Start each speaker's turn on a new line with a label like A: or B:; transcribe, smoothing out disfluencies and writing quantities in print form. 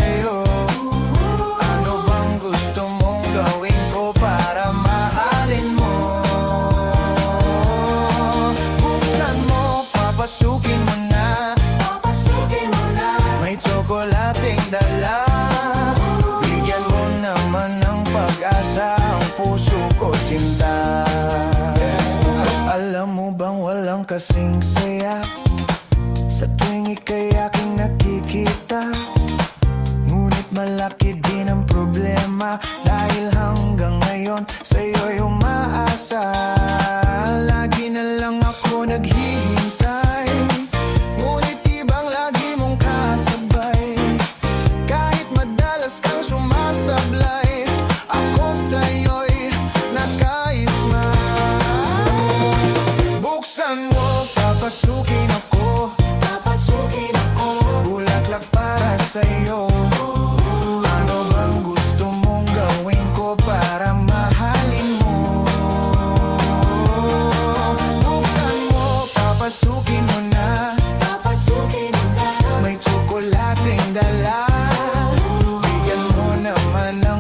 A: sa'yo. Ano bang gusto mong gawin ko para mahalin mo? Buksan mo, papasukin mo na. May tsokolating dala. Bigyan mo naman ng pag-asa ang puso ko, sinta. Alam mo bang walang kasing saya sa tuwing ika'y aking nakikita? Ngunit malaki din ang problema dahil hanggang ngayon sa'yo'y umaasa.